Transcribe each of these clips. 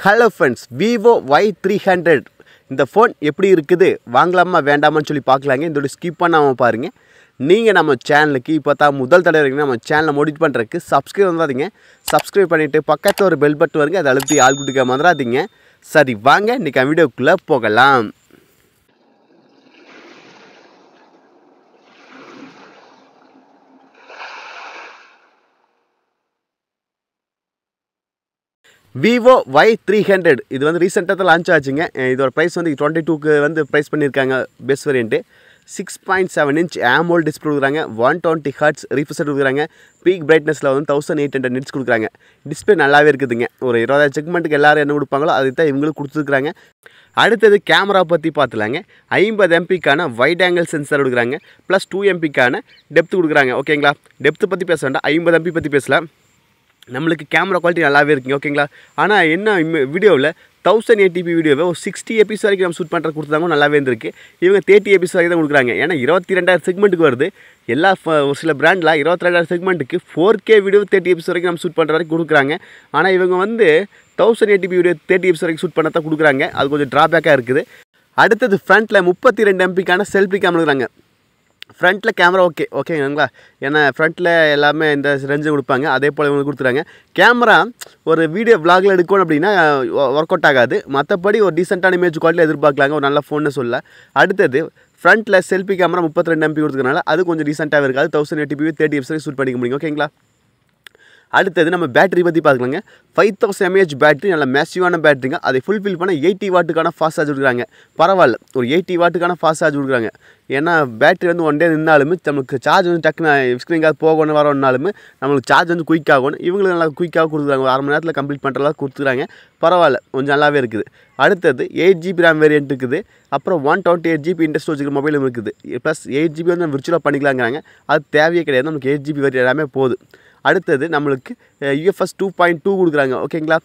Hello friends, Vivo Y300 இந்த phone எப்படி இருக்குது, வாங்கலாமா வேண்டாமான்னு சொல்லி பார்க்கலாங்க. இதோட ஸ்கிப் பண்ணாமல் பாருங்கள். நீங்கள் நம்ம சேனலுக்கு இப்போ தான் முதல் தடவை இருக்கீங்கன்னா நம்ம சேனலை மோடிட் பண்ணுறதுக்கு சப்ஸ்கிரைப் வந்துடாதீங்க. சப்ஸ்கிரைப் பண்ணிவிட்டு பக்கத்தில் ஒரு பெல் பட்டன் வருங்க, அதை அழுத்தி ஆள் கொடுக்க வந்துடாதீங்க. சரி வாங்க இன்றைக்கி வீடியோக்குள்ளே போகலாம். விவோ Y300 இது வந்து ரீசெண்டாக தான் லான்ச் ஆச்சுங்க. இதோட ப்ரைஸ் வந்து 22க்கு வந்து ப்ரைஸ் பண்ணியிருக்காங்க. Best variant 6.7 inch AMOLED display கொடுக்குறாங்க. 120 Hz ரீஃப்ரெஷ் கொடுக்குறாங்க. பீக் பிரைட்னஸில் வந்து 1800 nits கொடுக்குறாங்க. டிஸ்பிளே நல்லாவே இருக்குதுங்க. ஒரு 20,000 செக்மெண்ட்டுக்கு எல்லோரும் என்ன கொடுப்பாங்களோ அதை தான் இவங்களுக்கு கொடுத்துருக்குறாங்க. அடுத்தது கேமரா பற்றி பார்த்துலாங்க. 50 MPக்கான வைட் ஆங்கிள் சென்சார் கொடுக்குறாங்க. ப்ளஸ் 2 MPக்கான டெப்த் கொடுக்குறாங்க. ஓகேங்களா, டெப்த்து பற்றி பேச வேண்டாம், 50 MP பற்றி பேசலாம். நம்மளுக்கு கேமரா குவாலிட்டி நல்லாவே இருக்குங்க. ஓகேங்களா, ஆனால் என்ன வீடியோவில் 1080p வீடியோவை ஒரு 60 எபிஸ் வரைக்கும் நம்ம ஷூட் பண்ணுற கொடுத்தாங்க, நல்லாவே இருந்திருக்கு. இவங்க 30 எபிஸ் வரைக்கும் தான் கொடுக்குறாங்க. ஏன்னா 22,000 செக்மெண்ட்டுக்கு வருது. எல்லா ஒரு சில பிராண்டில் 22,000 செக்மெண்ட்டுக்கு 4K வீடியோ 30 எபிஸ் வரைக்கும் நம்ம ஷூட் பண்ணுற வரைக்கும் கொடுக்குறாங்க. ஆனால் இவங்க வந்து 1080p வீடியோ 30 எபிஸ் வரைக்கும் ஷூட் பண்ண தான் கொடுக்குறாங்க. அது கொஞ்சம் ட்ராபேக்காக இருக்குது. அடுத்தது ஃப்ரண்ட்டில் 32 MPக்கான செல்ஃபி கேமரா கொடுக்குறாங்க. ஃப்ரண்ட்டில் கேமரா ஓகேங்களா, ஏன்னா ஃப்ரண்ட்டில் எல்லாமே இந்த ரேஞ்சு கொடுப்பாங்க. அதே போல் இவங்க கொடுத்துறாங்க. கேமரா ஒரு வீடியோ விளாகில் எடுக்கணும் அப்படின்னா ஒர்க் அவுட் ஆகாது. மற்றபடி ஒரு டீசெண்டான இமேஜ் குவாலிட்டியில் எதிர்பார்க்கலாங்க, ஒரு நல்ல ஃபோன்னு சொல்ல. அடுத்தது ஃப்ரண்ட்டில் செல்ஃபி கேமரா 32 MP கொடுத்துக்கனால அது கொஞ்சம் டீசெண்டாகவே இருக்காது. 1080p 30 எபிஸ் ஷூட் பண்ணிக்க முடியும். ஓகேங்களா, அடுத்தது நம்ம பேட்டரி பற்றி பார்க்கலாங்க. 5000 mAh பேட்டரி, நல்ல மேசிவான பேட்டரிங்க. அதை ஃபுல்ஃபில் பண்ண 80 வாட்டுக்கான ஃபாஸ்ட் சார்ஜ் கொடுக்குறாங்க. பரவாயில்ல, ஒரு 80 வாட்டுக்கான ஃபாஸ்ட் சார்ஜ் கொடுக்குறாங்க. ஏன்னா பேட்டரி வந்து ஒன் டே நின்னாலுமே நமக்கு சார்ஜ் வந்து டக்குன்னு ஸ்க்ரீனுக்காக போகணும் வரணுன்னாலுமே நம்மளுக்கு சார்ஜ் வந்து குயிக் ஆகணும். இவங்களுக்கு நல்லா குயிக்காக கொடுக்குறாங்க. ஒரு அரை மணி நேரத்தில் கம்ப்ளீட் பண்ணுறதா கொடுத்துறாங்க. பரவாயில்ல, கொஞ்சம் நல்லாவே இருக்குது. அடுத்தது 8GB RAM வேரியன்ட் இருக்குது. அப்புறம் 128GB இன்டர் வச்சுக்கிற மொபைலும் இருக்குது. ப்ளஸ் 8GB வந்து நம்ம விர்ச்சுவலாக பண்ணிக்கலாங்கிறாங்க. அது தேவையே கிடையாது, நமக்கு 8GB வேரியன்ட் எல்லாமே போகுது. அடுத்தது நம்மளுக்கு UFS 2.2 கொடுக்குறாங்க. ஓகேங்களா,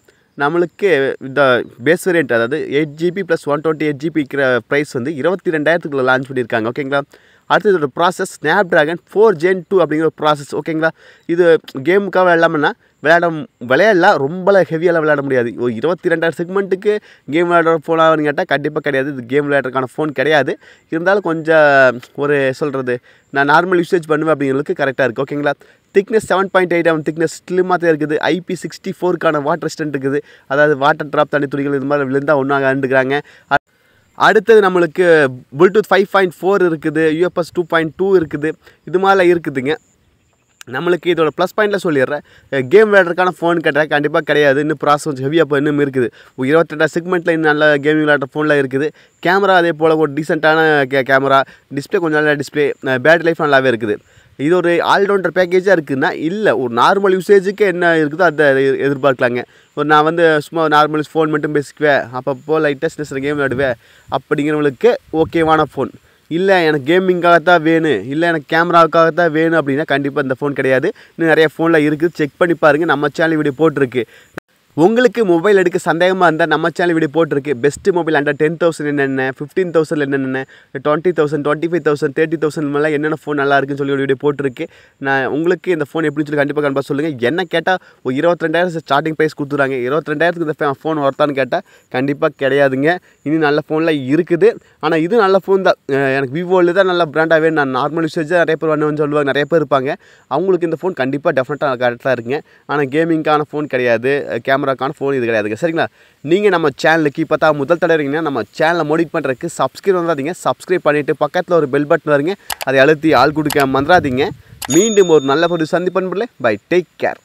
நம்மளுக்கு இந்த பேஸ் வேரியண்ட் அதாவது 8GB ப்ளஸ் 128GB இருக்கிற ப்ரைஸ் வந்து 22,000க்குள்ள லான்ச் பண்ணியிருக்காங்க. ஓகேங்களா, அடுத்தது ஒரு ப்ராசஸ் Snapdragon 4 Gen 2 அப்படிங்கிற ஒரு ப்ராசஸ். ஓகேங்களா, இது கேமுக்காக விளையாடாமன்னா விளையாடலாம், ரொம்பலாம் ஹெவியெல்லாம் விளையாட முடியாது. ஒரு 22,000 செக்மெண்ட்டுக்கு கேம் விளையாடுற ஃபோனாகனு கேட்டால் கண்டிப்பாக கிடையாது. இது கேம் விளையாடுறதுக்கான ஃபோன் கிடையாது. இருந்தாலும் கொஞ்சம் ஒரு சொல்கிறது, நான் நார்மல் யூசேஜ் பண்ணுவேன் அப்படிங்கிறதுக்கு கரெக்டாக இருக்குது. ஓகேங்களா, திக்னஸ் 7.8 mm திக்னஸ் ஸ்லிம்மாக தான் இருக்குது. IP64க்கான வாட்டர் ரெசிஸ்டன்ட் இருக்குது. அதாவது வாட்டர் ட்ராப் தண்ணி துளிகள் இது மாதிரி விழுந்தால் ஒன்றாக ஆண்டுக்கிறாங்க. அடுத்தது நம்மளுக்கு Bluetooth 5.4 இருக்குது. UFS 2.2 இருக்குது. இது மாதிரிலாம் இருக்குதுங்க. நம்மளுக்கு இதோட ப்ளஸ் பாயிண்டில் சொல்லிடுறேன். கேம் விளையாடுறதுக்கான ஃபோன் கேட்டால் கண்டிப்பாக கிடையாது. இன்னும் ப்ராசஸ் கொஞ்சம் ஹெவியாக இப்போ இன்னும் இருக்குது. 22 செக்மெண்ட்டில் இன்னும் நல்ல கேமிங் விளையாடுற ஃபோனில் இருக்குது. கேமரா அதே போல் ஒரு டீசெண்டான கேமரா, டிஸ்பிளே கொஞ்சம் நல்ல டிஸ்பிளே, பேட்டரி லைஃப் நல்லாவே இருக்குது. இது ஒரு ஆல்ரவுண்டர் பேக்கேஜாக இருக்குதுன்னா இல்லை, ஒரு நார்மல் யூசேஜுக்கு என்ன இருக்குதோ அதை எதிர்பார்க்கலாங்க. ஒரு நான் வந்து சும்மா நார்மல் ஃபோன் மட்டும் பேசிக்குவேன், அப்பப்போ லைட்டாக சின்ன கேம் விளையாடுவேன் அப்படிங்கிறவங்களுக்கு ஓகேவான ஃபோன். இல்லை எனக்கு கேமிங்காகத்தான் வேணும், இல்லை எனக்கு கேமராவுக்காகத்தான் வேணும் அப்படின்னா கண்டிப்பாக இந்த ஃபோன் கிடையாது. இன்னும் நிறைய ஃபோனில் இருக்குது, செக் பண்ணி பாருங்கள். நம்ம சேனல் வீடியோ போட்டிருக்கு. உங்களுக்கு மொபைல் எடுக்க சந்தேகமாக இருந்தால் நம்ம சேனல் வீடியோ போட்டிருக்கு. பெஸ்ட்டு மொபைல் அண்டர் 10,000 என்னென்ன, 15,000 என்னென்ன, 20,000, 25,000, 30,000 மேலே என்னென்ன ஃபோன் நல்லா இருக்குன்னு சொல்லி ஒரு வீடியோ போட்டிருக்கு. நான் உங்களுக்கு இந்த ஃபோன் எப்படின்னு சொல்லி கண்டிப்பாக சொல்லுங்கள். என்ன கேட்டால் ஒரு 22,000 ஸ்டார்டிங் ப்ரைஸ் கொடுத்துறாங்க. 22,000க்கு இந்த ஃபோன் ஒர்த்தான்னு கேட்டால் கண்டிப்பாக கிடையாதுங்க. இன்னும் நல்ல ஃபோனில் இருக்குது. ஆனால் இது நல்ல ஃபோன் தான். எனக்கு விவோவில் தான் நல்ல பிராண்டாகவே நான் நார்மல் யூசேஜ் நிறைய பேர் வேணும்னு சொல்லுவாங்க, நிறைய பேர் இருப்பாங்க. அவங்களுக்கு இந்த ஃபோன் கண்டிப்பாக டெஃபினட்டாக கரெக்டாக இருக்குங்க. ஆனால் கேமிங்கான ஃபோன் கிடையாது, கேமராக்கான ஃபோன் இது கிடையாதுங்க. சரிங்களா, நீங்கள் நம்ம சேனலுக்கு இப்போ தான் முதல் தடவை இருக்கீங்கன்னா நம்ம சேனலை மோடிட் பண்ணுறதுக்கு சப்ஸ்கிரைப் வந்துடாதீங்க. சப்ஸ்கிரைப் பண்ணிவிட்டு பக்கத்தில் ஒரு பெல் பட்டன் வருங்க, அதை அழுத்தி ஆள் கொடுக்க மறந்துடாதீங்க. மீண்டும் ஒரு நல்ல ஒரு சந்திப்பு. Bye, take care.